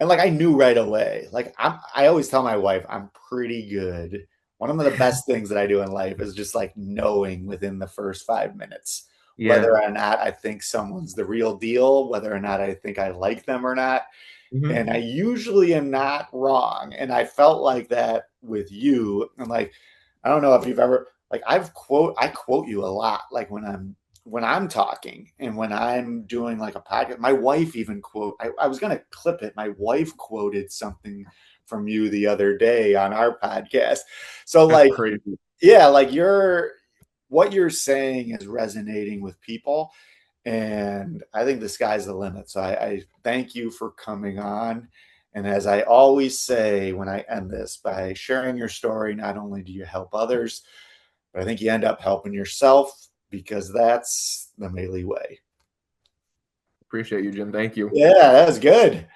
And like I knew right away. Like I always tell my wife I'm pretty good. One of the best things that I do in life is just like knowing within the first 5 minutes
Yeah.
whether or not I think someone's the real deal, whether or not I think I like them or not.
Hmm.
And I usually am not wrong. And I felt like that with you. And like, I don't know if you've ever like I quote you a lot, like when I'm talking and when I'm doing like a podcast. My wife even I was gonna clip it. My wife quoted something from you the other day on our podcast. So
That's
like,
crazy.
yeah, like what you're saying is resonating with people. And I think the sky's the limit. So I thank you for coming on. And as I always say when I end this, by sharing your story, not only do you help others, but I think you end up helping yourself because that's the Maley way.
Appreciate you, Jim. Thank you.
Yeah, that was good.